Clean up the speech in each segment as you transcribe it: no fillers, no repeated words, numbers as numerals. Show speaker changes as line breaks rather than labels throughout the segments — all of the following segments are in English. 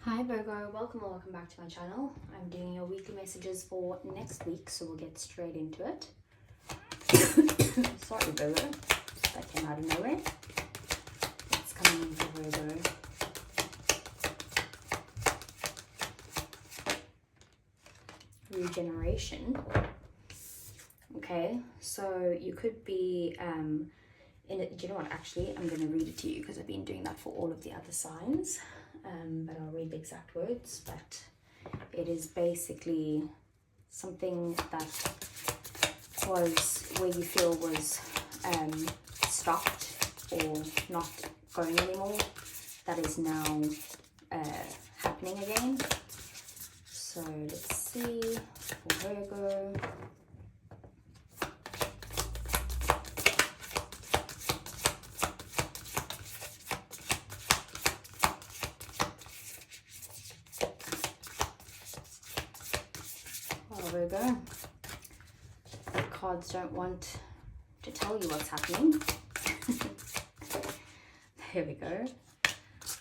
Hi Virgo, welcome or welcome back to my channel. I'm doing your weekly messages for next week, so we'll get straight into it. Sorry Virgo, that came out of nowhere. It's coming in for Virgo. Regeneration. Okay, so you could be in it. Do you know what? Actually, I'm going to read it to you because I've been doing that for all of the other signs. But I'll read the exact words. But it is basically something that was where you feel was stopped or not going anymore, that is now happening again. So let's see for Virgo. Virgo, the cards don't want to tell you what's happening. Here we go.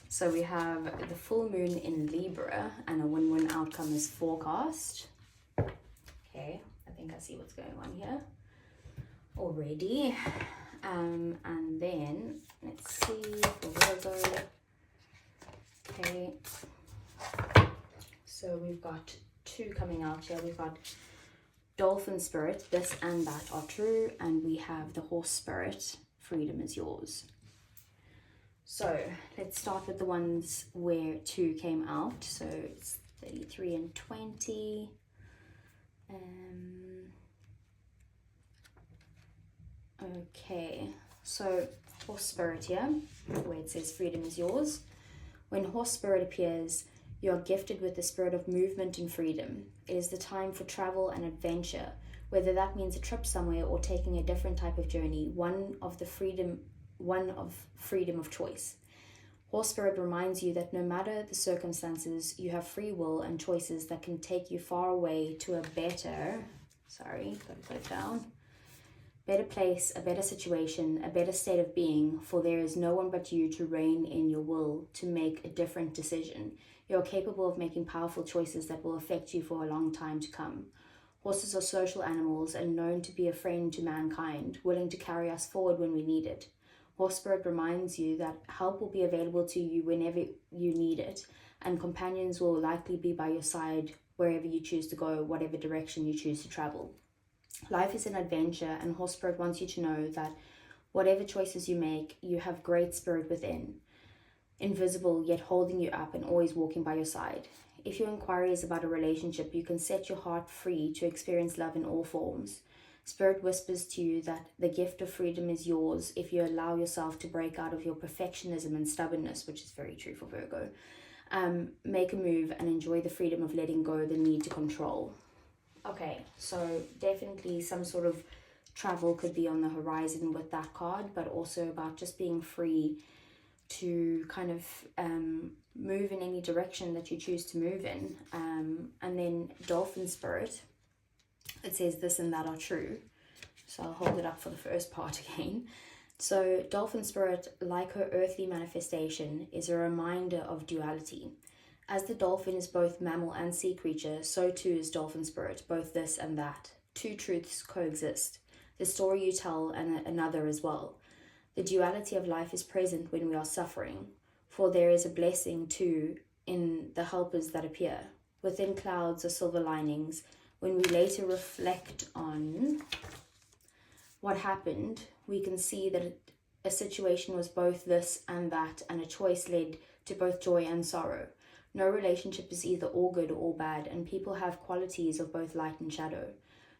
So we have the full moon in Libra and a win-win outcome is forecast. Okay, I think I see what's going on here already. And then let's see for Virgo. Okay, so we've got two coming out here. We've got Dolphin Spirit, this and that are true, and we have the Horse Spirit, freedom is yours. So let's start with the ones where two came out. So it's 33 and 20. Okay, so Horse Spirit here, where it says freedom is yours. When Horse Spirit appears, you are gifted with the spirit of movement and freedom. It is the time for travel and adventure, whether that means a trip somewhere or taking a different type of journey, one of freedom of choice. Horse Spirit reminds you that no matter the circumstances, you have free will and choices that can take you far away to a better, better place, a better situation, a better state of being, for there is no one but you to reign in your will to make a different decision. You are capable of making powerful choices that will affect you for a long time to come. Horses are social animals and known to be a friend to mankind, willing to carry us forward when we need it. Horse Spirit reminds you that help will be available to you whenever you need it, and companions will likely be by your side wherever you choose to go, whatever direction you choose to travel. Life is an adventure, and Horse Spirit wants you to know that whatever choices you make, you have great spirit within, invisible yet holding you up and always walking by your side. If your inquiry is about a relationship, you can set your heart free to experience love in all forms. Spirit whispers to you that the gift of freedom is yours if you allow yourself to break out of your perfectionism and stubbornness, which is very true for Virgo. Make a move and enjoy the freedom of letting go the need to control. Okay, so definitely some sort of travel could be on the horizon with that card, but also about just being free to kind of move in any direction that you choose to move in. And then Dolphin Spirit, it says this and that are true. So I'll hold it up for the first part again. So Dolphin Spirit, like her earthly manifestation, is a reminder of duality. As the dolphin is both mammal and sea creature, so too is Dolphin Spirit, both this and that. Two truths coexist. The story you tell and another as well. The duality of life is present when we are suffering, for there is a blessing too in the helpers that appear. Within clouds are silver linings. When we later reflect on what happened, we can see that a situation was both this and that, and a choice led to both joy and sorrow. No relationship is either all good or all bad, and people have qualities of both light and shadow.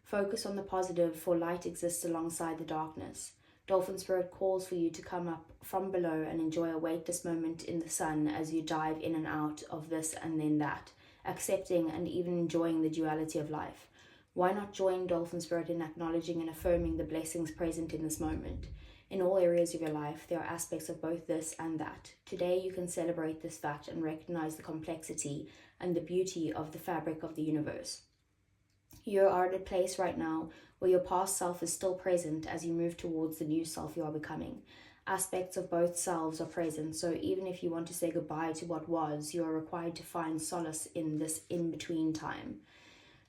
Focus on the positive, for light exists alongside the darkness. Dolphin Spirit calls for you to come up from below and enjoy a weightless moment in the sun as you dive in and out of this and then that, accepting and even enjoying the duality of life. Why not join Dolphin Spirit in acknowledging and affirming the blessings present in this moment? In all areas of your life, there are aspects of both this and that. Today, you can celebrate this fact and recognize the complexity and the beauty of the fabric of the universe. You are at a place right now where your past self is still present as you move towards the new self you are becoming. Aspects of both selves are present, so even if you want to say goodbye to what was, you are required to find solace in this in-between time.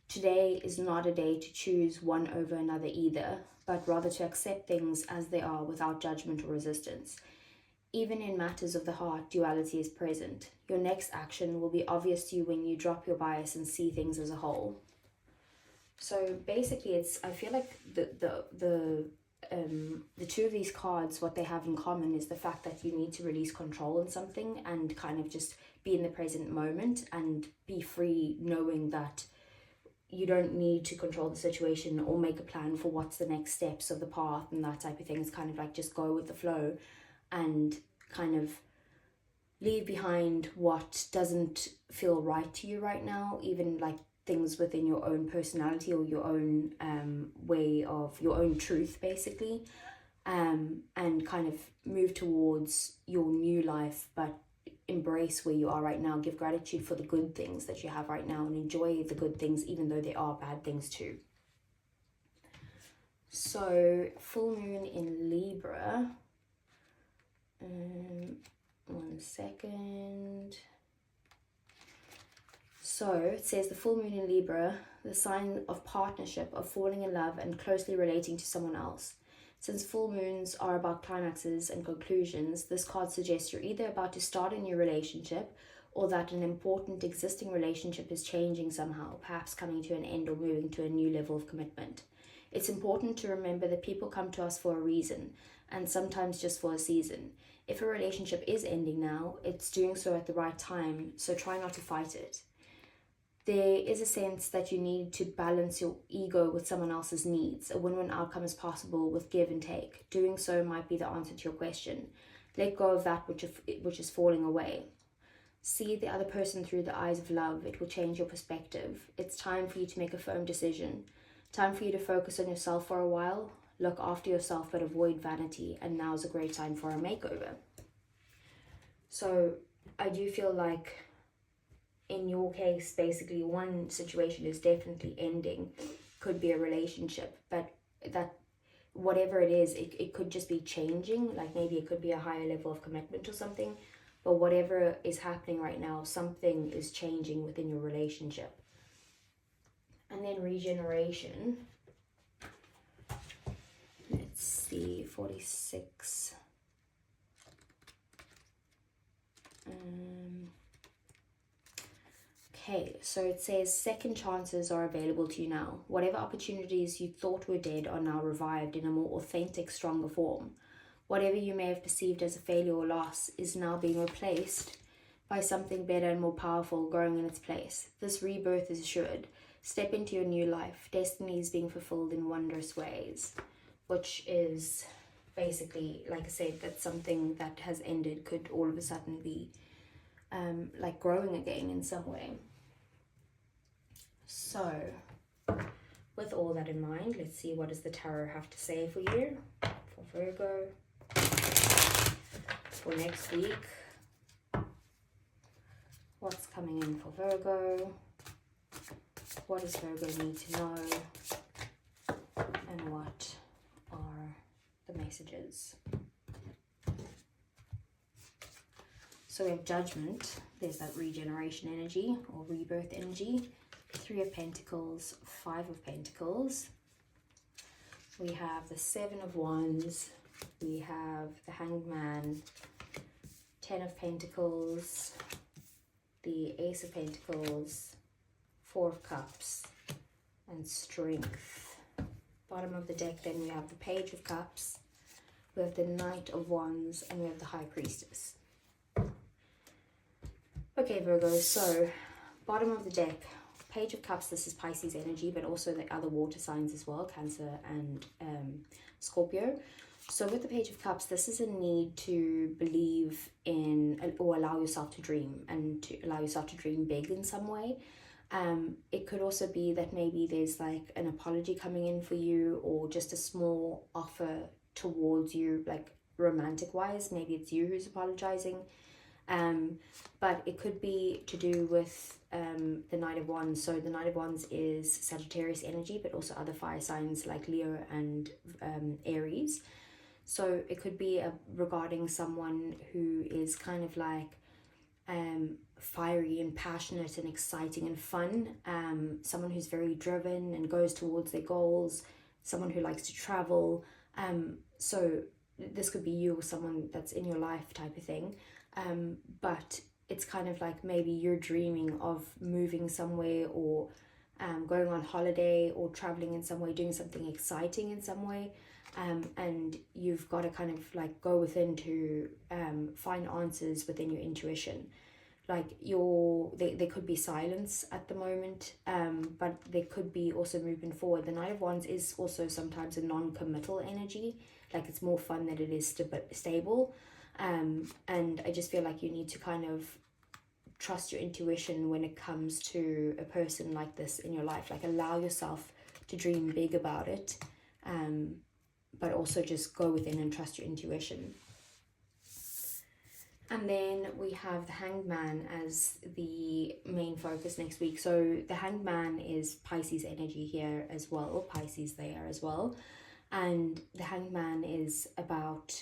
Today is not a day to choose one over another either, but rather to accept things as they are without judgment or resistance. Even in matters of the heart, duality is present. Your next action will be obvious to you when you drop your bias and see things as a whole. So basically, I feel like the two of these cards, what they have in common is the fact that you need to release control in something and kind of just be in the present moment and be free, knowing that you don't need to control the situation or make a plan for what's the next steps of the path and that type of thing. It's kind of like just go with the flow and kind of leave behind what doesn't feel right to you right now, even like things within your own personality or your own way of your own truth, basically, and kind of move towards your new life, but embrace where you are right now. Give gratitude for the good things that you have right now and enjoy the good things, even though there are bad things too. So full moon in Libra. One second. So it says the full moon in Libra, the sign of partnership, of falling in love and closely relating to someone else. Since full moons are about climaxes and conclusions, this card suggests you're either about to start a new relationship or that an important existing relationship is changing somehow, perhaps coming to an end or moving to a new level of commitment. It's important to remember that people come to us for a reason, and sometimes just for a season. If a relationship is ending now, it's doing so at the right time, so try not to fight it. There is a sense that you need to balance your ego with someone else's needs. A win-win outcome is possible with give and take. Doing so might be the answer to your question. Let go of that which is falling away. See the other person through the eyes of love. It will change your perspective. It's time for you to make a firm decision. Time for you to focus on yourself for a while. Look after yourself, but avoid vanity. And now's a great time for a makeover. So I do feel like in your case, basically one situation is definitely ending. Could be a relationship, but that whatever it is, it could just be changing. Like maybe it could be a higher level of commitment or something. But whatever is happening right now, something is changing within your relationship. And then regeneration. Let's see, 46. Okay, so it says second chances are available to you now. Whatever opportunities you thought were dead are now revived in a more authentic, stronger form. Whatever you may have perceived as a failure or loss is now being replaced by something better and more powerful growing in its place. This rebirth is assured. Step into your new life. Destiny is being fulfilled in wondrous ways, which is basically, like I said, that something that has ended could all of a sudden be like growing again in some way. So with all that in mind, let's see what does the tarot have to say for you, for Virgo, for next week. What's coming in for Virgo? What does Virgo need to know? And what are the messages? So we have Judgment. There's that regeneration energy or rebirth energy. 3 of Pentacles, 5 of Pentacles. We have the 7 of Wands. We have the Hanged Man, 10 of Pentacles, the Ace of Pentacles, 4 of Cups, and Strength. Bottom of the deck, then we have the Page of Cups, we have the Knight of Wands, and we have the High Priestess. Okay, Virgo, so bottom of the deck, Page of Cups, this is Pisces energy, but also the other water signs as well, Cancer and Scorpio. So with the Page of Cups, this is a need to believe in or allow yourself to dream and to allow yourself to dream big in some way. It could also be that maybe there's like an apology coming in for you or just a small offer towards you, like romantic wise. Maybe it's you who's apologizing. But it could be to do with the Knight of Wands. So the Knight of Wands is Sagittarius energy, but also other fire signs like Leo and Aries. So it could be regarding someone who is kind of like fiery and passionate and exciting and fun, someone who's very driven and goes towards their goals, someone who likes to travel. So this could be you or someone that's in your life type of thing. But it's kind of like maybe you're dreaming of moving somewhere, or going on holiday, or traveling in some way, doing something exciting in some way. And you've got to kind of like go within to find answers within your intuition. Like there could be silence at the moment, but there could be also movement forward. The Knight of Wands is also sometimes a non-committal energy, like it's more fun than it is stable. And I just feel like you need to kind of trust your intuition when it comes to a person like this in your life. Like allow yourself to dream big about it, but also just go within and trust your intuition. And then we have the Hanged Man as the main focus next week. So the Hanged Man is Pisces energy here as well, Pisces there as well. And the Hanged Man is about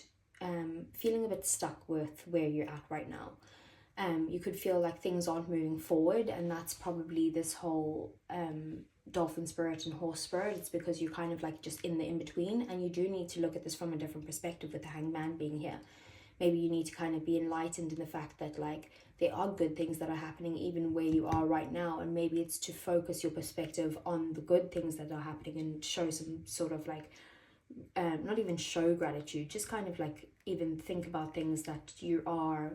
feeling a bit stuck with where you're at right now. You could feel like things aren't moving forward, and that's probably this whole dolphin spirit and horse spirit. It's because you're kind of like just in the in-between, and you do need to look at this from a different perspective with the Hanged Man being here. Maybe you need to kind of be enlightened in the fact that like there are good things that are happening even where you are right now, and maybe it's to focus your perspective on the good things that are happening and show some sort of like not even show gratitude, just kind of like even think about things that you are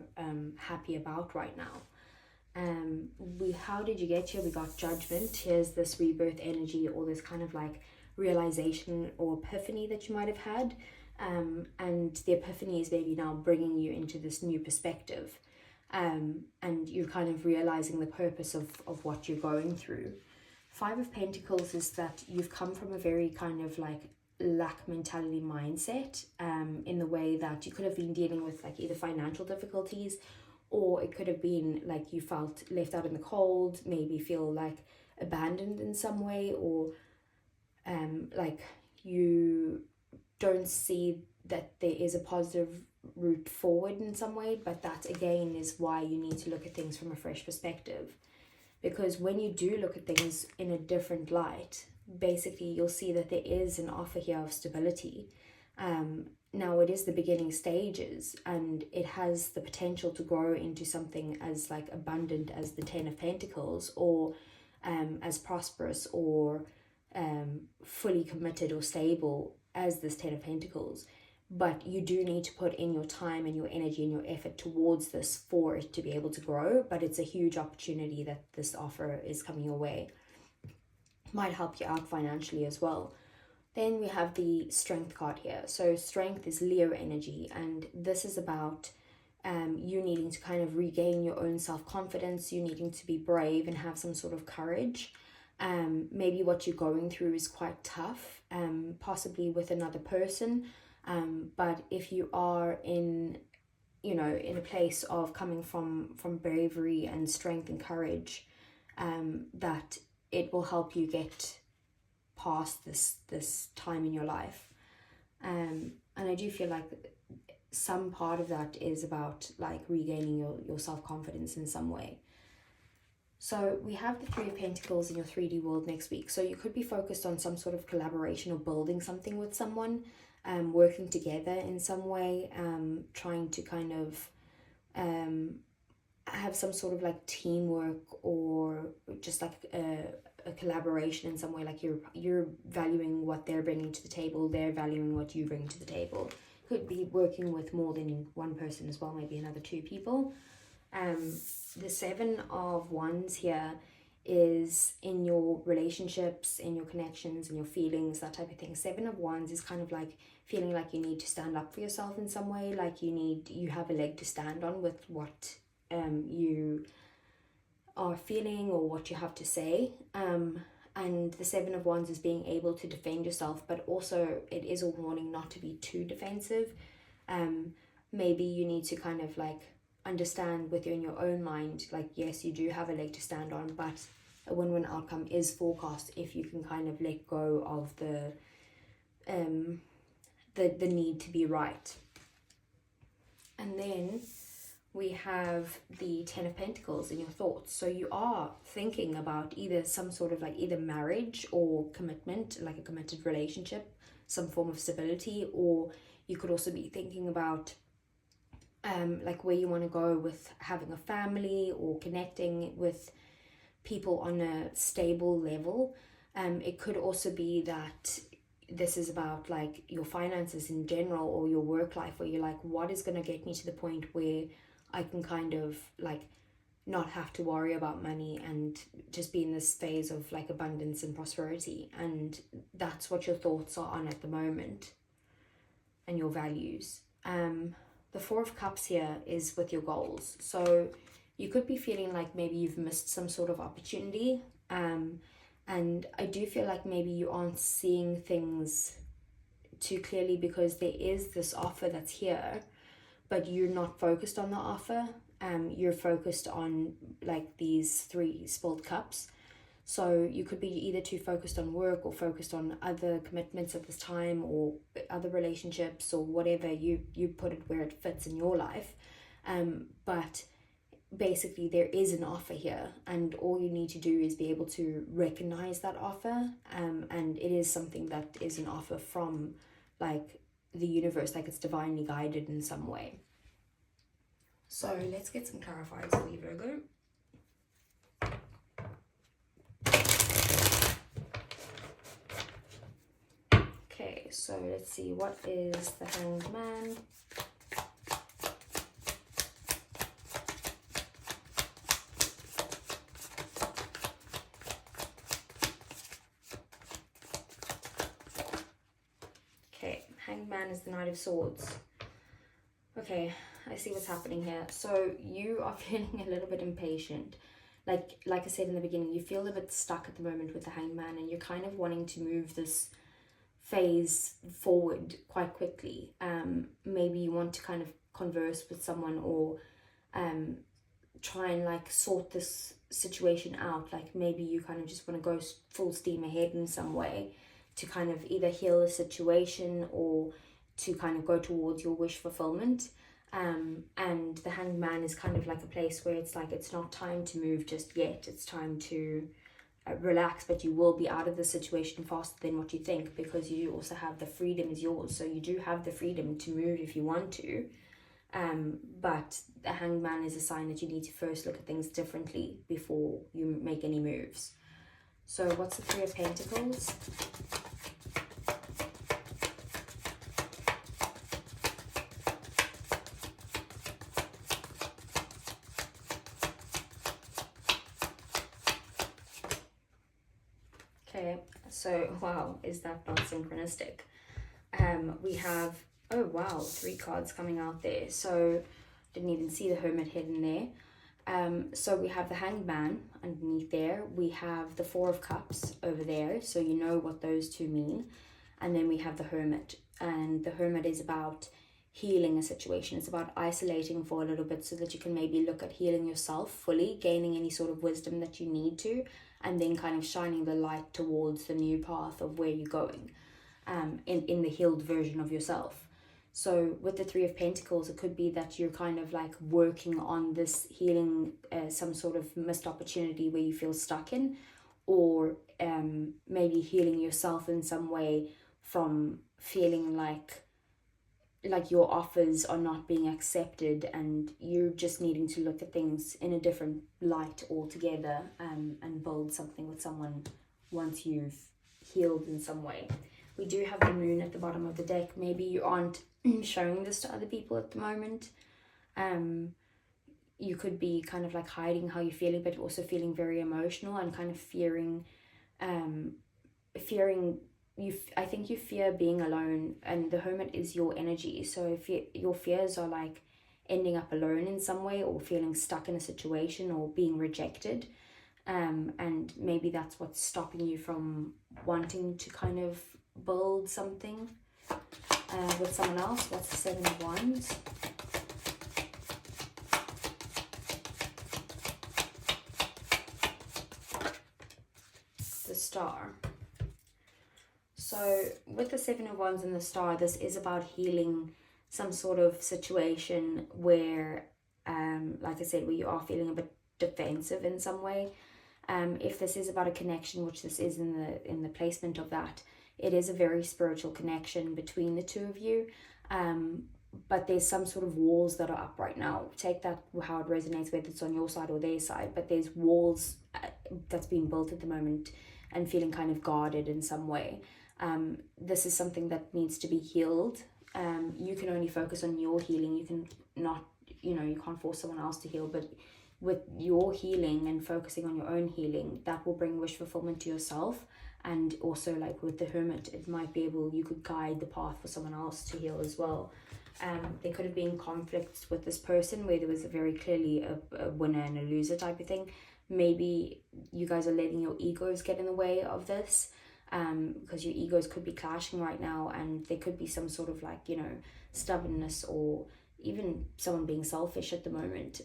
happy about right now. How did you get here? We got Judgment. Here's this rebirth energy, or this kind of like realization or epiphany that you might have had. And the epiphany is maybe now bringing you into this new perspective, and you're kind of realizing the purpose of what you're going through. Five of Pentacles is that you've come from a very kind of like lack mentality mindset, in the way that you could have been dealing with like either financial difficulties, or it could have been like you felt left out in the cold, maybe feel like abandoned in some way, or like you don't see that there is a positive route forward in some way. But that again is why you need to look at things from a fresh perspective, because when you do look at things in a different light, basically you'll see that there is an offer here of stability. Now it is the beginning stages, and it has the potential to grow into something as like abundant as the Ten of Pentacles, or as prosperous or fully committed or stable as this Ten of Pentacles. But you do need to put in your time and your energy and your effort towards this for it to be able to grow. But it's a huge opportunity that this offer is coming your way. Might help you out financially as well. Then we have the Strength card here. So Strength is Leo energy, and this is about you needing to kind of regain your own self-confidence, you needing to be brave and have some sort of courage. Maybe what you're going through is quite tough, possibly with another person, but if you are in a place of coming from bravery and strength and courage, that it will help you get past this time in your life. And I do feel like some part of that is about like regaining your self-confidence in some way. So we have the Three of Pentacles in your 3D world next week. So you could be focused on some sort of collaboration or building something with someone, working together in some way, trying to kind of have some sort of like teamwork, or just like a collaboration in some way. Like you're valuing what they're bringing to the table, they're valuing what you bring to the table. Could be working with more than one person as well, maybe another two people. The Seven of Wands here is in your relationships, in your connections, in your feelings, that type of thing. Seven of Wands is kind of like feeling like you need to stand up for yourself in some way, like you have a leg to stand on with what you are feeling or what you have to say. And the Seven of Wands is being able to defend yourself, but also it is a warning not to be too defensive. Maybe you need to kind of like understand within your own mind, like yes, you do have a leg to stand on, but a win-win outcome is forecast if you can kind of let go of the the need to be right. And then we have the Ten of Pentacles in your thoughts. So you are thinking about either some sort of like either marriage or commitment, like a committed relationship, some form of stability, or you could also be thinking about like where you want to go with having a family or connecting with people on a stable level. It could also be that this is about like your finances in general, or your work life, where you're like, what is going to get me to the point where I can kind of like not have to worry about money and just be in this phase of like abundance and prosperity. And that's what your thoughts are on at the moment, and your values. The Four of Cups here is with your goals. So you could be feeling like maybe you've missed some sort of opportunity. And I do feel like maybe you aren't seeing things too clearly, because there is this offer that's here, but you're not focused on the offer. You're focused on like these 3 spilled cups. So you could be either too focused on work, or focused on other commitments at this time, or other relationships, or whatever, you put it where it fits in your life. But basically there is an offer here, and all you need to do is be able to recognize that offer. And it is something that is an offer from like the universe, like it's divinely guided in some way. So let's get some clarifiers for you, Virgo. Okay, so let's see, what is the Hanged Man? Okay, Hanged Man is the Knight of Swords. Okay, I see what's happening here. So you are feeling a little bit impatient. Like I said in the beginning, you feel a bit stuck at the moment with the Hanged Man, and you're kind of wanting to move this phase forward quite quickly. Maybe you want to kind of converse with someone, or try and like sort this situation out. Like maybe you kind of just want to go full steam ahead in some way to kind of either heal the situation, or to kind of go towards your wish fulfillment. And the Hanged Man is kind of like a place where it's like, it's not time to move just yet. It's time to relax, but you will be out of the situation faster than what you think, because you also have the freedom is yours. So you do have the freedom to move if you want to. But the Hanged Man is a sign that you need to first look at things differently before you make any moves. So what's the Three of Pentacles? Okay, so wow, is that not synchronistic? We have, oh wow, 3 cards coming out there. So didn't even see the Hermit hidden there. So we have the Hanged Man underneath there. We have the Four of Cups over there, so you know what those two mean. And then we have the Hermit, and the Hermit is about healing a situation. It's about isolating for a little bit so that you can maybe look at healing yourself fully, gaining any sort of wisdom that you need to, and then kind of shining the light towards the new path of where you're going, in the healed version of yourself. So with the Three of Pentacles, it could be that you're kind of like working on this healing, some sort of missed opportunity where you feel stuck in, or maybe healing yourself in some way from feeling like your offers are not being accepted, and you're just needing to look at things in a different light altogether, and build something with someone once you've healed in some way. We do have the Moon at the bottom of the deck. Maybe you aren't showing this to other people at the moment. You could be kind of like hiding how you're feeling, but also feeling very emotional and kind of fearing I think you fear being alone, and the Hermit is your energy. So if your fears are like ending up alone in some way, or feeling stuck in a situation, or being rejected, and maybe that's what's stopping you from wanting to kind of build something with someone else. What's the Seven of Wands? The Star. So with the Seven of Wands and the Star, this is about healing some sort of situation where, like I said, where you are feeling a bit defensive in some way. If this is about a connection, which this is in the placement of that, it is a very spiritual connection between the two of you. But there's some sort of walls that are up right now. Take that how it resonates, whether it's on your side or their side. But there's walls that's being built at the moment and feeling kind of guarded in some way. This is something that needs to be healed. You can only focus on your healing. You can not, you can't force someone else to heal, but with your healing and focusing on your own healing, that will bring wish fulfillment to yourself. And also, like with the Hermit, it might be you could guide the path for someone else to heal as well. There could have been conflicts with this person where there was very clearly a winner and a loser type of thing. Maybe you guys are letting your egos get in the way of this, because your egos could be clashing right now, and there could be some sort of stubbornness or even someone being selfish at the moment.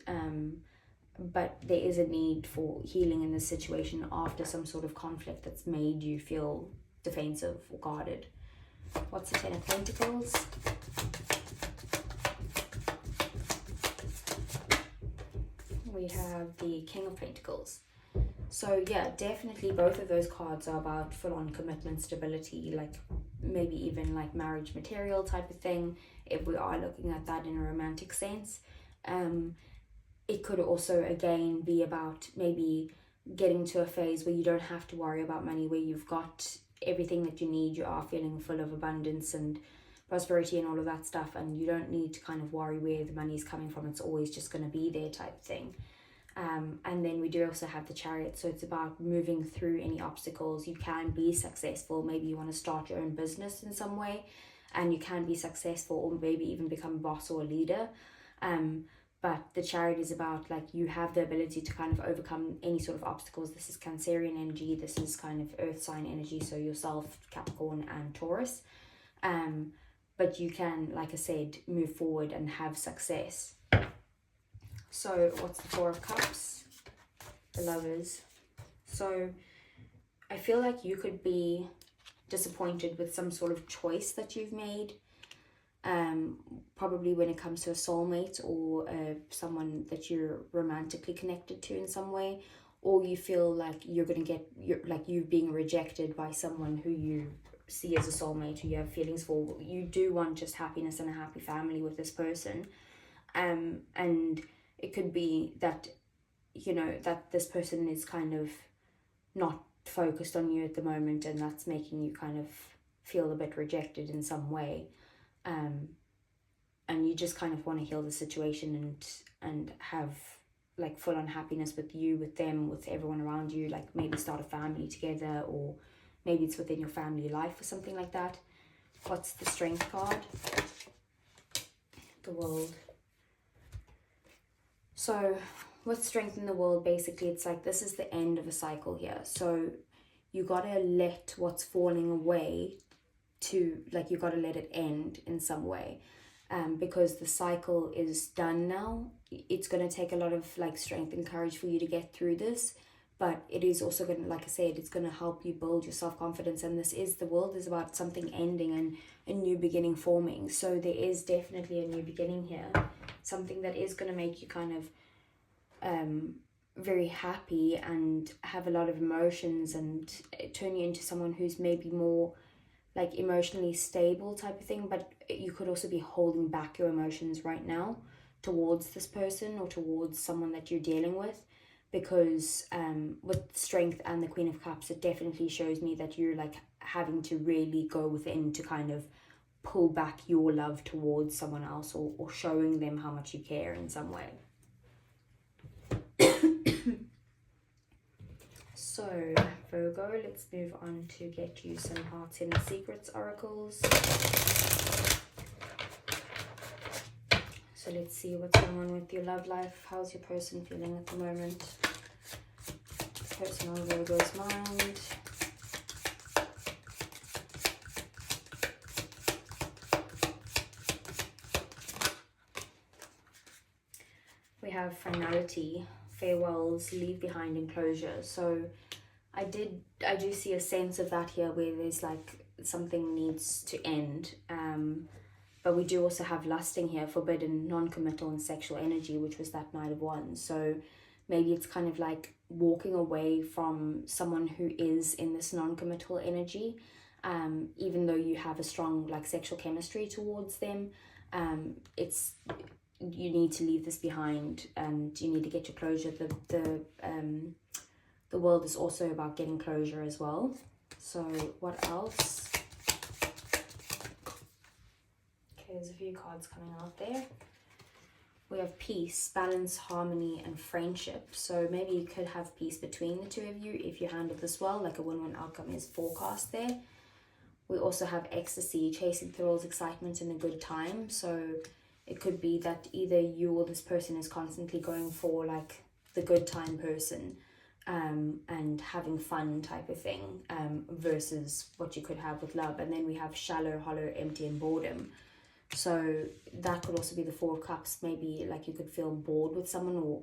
But there is a need for healing in this situation after some sort of conflict that's made you feel defensive or guarded. What's the Ten of Pentacles? We have the King of Pentacles. So yeah, definitely both of those cards are about full-on commitment, stability, like maybe even like marriage material type of thing, if we are looking at that in a romantic sense. It could also again be about maybe getting to a phase where you don't have to worry about money, where you've got everything that you need, you are feeling full of abundance and prosperity and all of that stuff, and you don't need to kind of worry where the money is coming from. It's always just going to be there type thing. And then we do also have the Chariot, so it's about moving through any obstacles. You can be successful. Maybe you want to start your own business in some way, and you can be successful, or maybe even become a boss or a leader. But the Chariot is about like you have the ability to kind of overcome any sort of obstacles. This is Cancerian energy. This is kind of earth sign energy, so yourself, Capricorn and Taurus. But you can, like I said, move forward and have success. So what's the Four of Cups? The Lovers. So I feel like you could be disappointed with some sort of choice that you've made. Probably when it comes to a soulmate or someone that you're romantically connected to in some way, or you feel like you're being rejected by someone who you see as a soulmate, who you have feelings for. You do want just happiness and a happy family with this person, and it could be that that this person is kind of not focused on you at the moment, and that's making you kind of feel a bit rejected in some way. And you just kind of want to heal the situation and have like full on happiness with you, with them, with everyone around you, like maybe start a family together, or maybe it's within your family life or something like that. What's the Strength card? The World. So with Strength in the World, basically it's like this is the end of a cycle here. So you gotta let what's falling away you gotta let it end in some way, because the cycle is done now. It's gonna take a lot of like strength and courage for you to get through this, but it is also gonna, like I said, it's gonna help you build your self-confidence. And the world is about something ending and a new beginning forming. So there is definitely a new beginning here, something that is gonna make you kind of very happy and have a lot of emotions and turn you into someone who's maybe more like emotionally stable type of thing. But you could also be holding back your emotions right now towards this person or towards someone that you're dealing with, because with Strength and the Queen of Cups, it definitely shows me that you're like having to really go within to kind of pull back your love towards someone else, or showing them how much you care in some way. So Virgo, let's move on to get you some Hearts and Secrets oracles. So let's see what's going on with your love life. How's your person feeling at the moment? Person on Virgo's mind. We have finality, farewells, leave behind, and closure. So I do see a sense of that here, where there's like something needs to end. But we do also have lusting here, forbidden, non-committal and sexual energy, which was that Knight of Wands. So maybe it's kind of like walking away from someone who is in this non-committal energy, even though you have a strong like sexual chemistry towards them. It's, you need to leave this behind, and you need to get your closure. The world is also about getting closure as well. So what else? Okay, there's a few cards coming out there. We have peace, balance, harmony, and friendship. So maybe you could have peace between the two of you if you handle this well, like a win-win outcome is forecast there. We also have ecstasy, chasing thrills, excitement, and a good time. So it could be that either you or this person is constantly going for like the good time person, and having fun type of thing, versus what you could have with love. And then we have shallow, hollow, empty, and boredom. So that could also be the Four of Cups. Maybe like you could feel bored with someone, or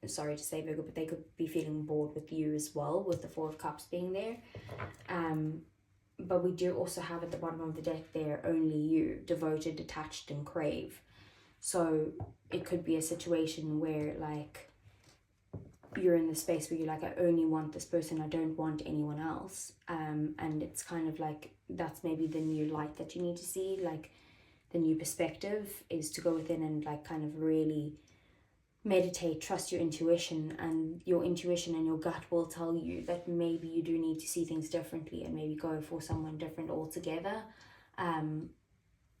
sorry to say Virgo, but they could be feeling bored with you as well, with the Four of Cups being there. But we do also have at the bottom of the deck there, only you, devoted, detached, and crave. So it could be a situation where like you're in the space where you're like, I only want this person, I don't want anyone else. And it's kind of like, that's maybe the new light that you need to see. Like the new perspective is to go within and like kind of really meditate, trust your intuition, and your intuition and your gut will tell you that maybe you do need to see things differently and maybe go for someone different altogether.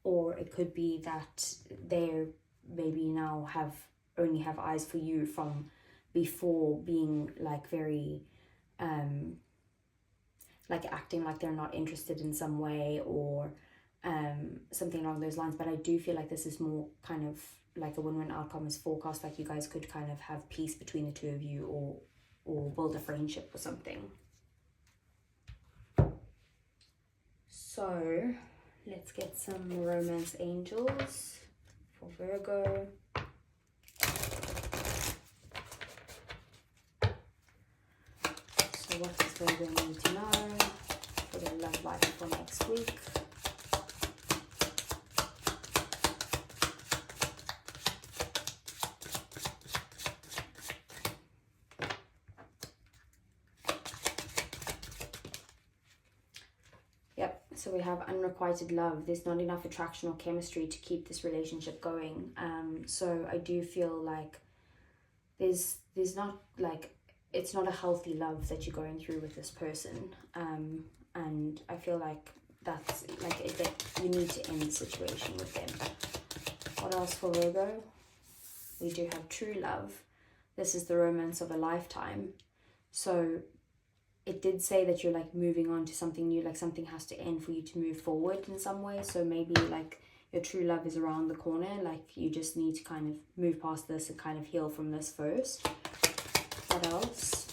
Or it could be that they're maybe now only have eyes for you from before, being like very like acting like they're not interested in some way, or something along those lines. But I do feel like this is more kind of like a win-win outcome is forecast, like you guys could kind of have peace between the two of you, or build a friendship or something. So let's get some romance angels for Virgo. So what does Virgo need to know for their love life for next week? So we have unrequited love. There's not enough attraction or chemistry to keep this relationship going. So I do feel like there's not like, it's not a healthy love that you're going through with this person. And I feel like that's like that you need to end the situation with them. What else for Virgo? We do have true love. This is the romance of a lifetime. So it did say that you're like moving on to something new, like something has to end for you to move forward in some way. So maybe like your true love is around the corner, like you just need to kind of move past this and kind of heal from this first. What else?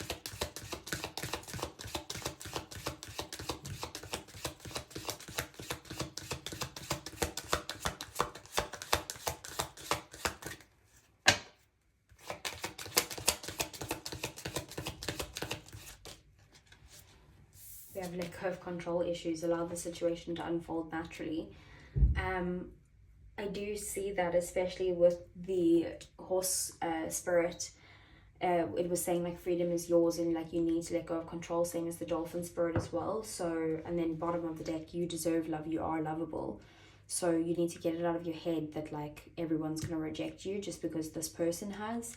We have let go of control issues, allow the situation to unfold naturally. I do see that, especially with the horse spirit. It was saying like freedom is yours, and like you need to let go of control, same as the dolphin spirit as well. So, and then bottom of the deck, you deserve love, you are lovable. So you need to get it out of your head that like everyone's going to reject you just because this person has.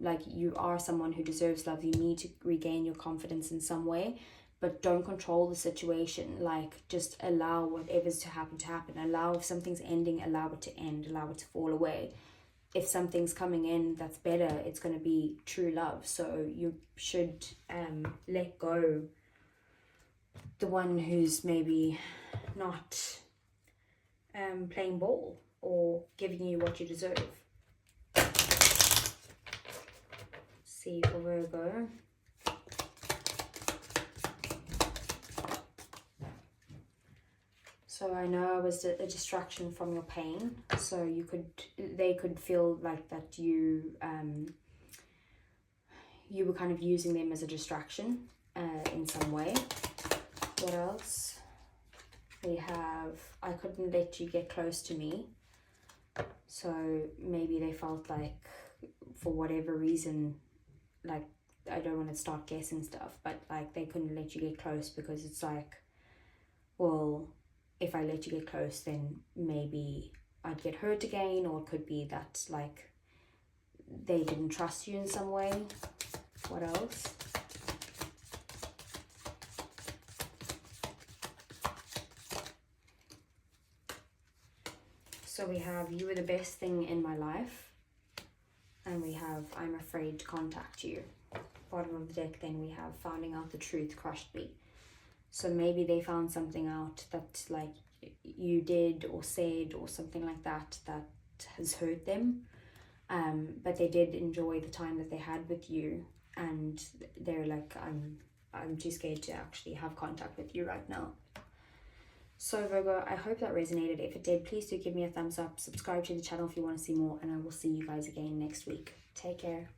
Like you are someone who deserves love. You need to regain your confidence in some way, but don't control the situation. Like just allow whatever's to happen. Allow, if something's ending, allow it to end, allow it to fall away. If something's coming in that's better, it's going to be true love. So you should let go the one who's maybe not playing ball or giving you what you deserve. See for Virgo. So I know it was a distraction from your pain. So they could feel like that you were kind of using them as a distraction in some way. What else? We have, I couldn't let you get close to me. So maybe they felt like, for whatever reason, like, I don't want to start guessing stuff, but like they couldn't let you get close because it's like, well, if I let you get close, then maybe I'd get hurt again, or it could be that like they didn't trust you in some way. What else? So we have, you were the best thing in my life. And we have, I'm afraid to contact you. Bottom of the deck, then we have, finding out the truth crushed me. So maybe they found something out that like you did or said or something like that that has hurt them. But they did enjoy the time that they had with you, and they're like, I'm too scared to actually have contact with you right now. So Virgo, I hope that resonated. If it did, please do give me a thumbs up, subscribe to the channel if you want to see more, and I will see you guys again next week. Take care.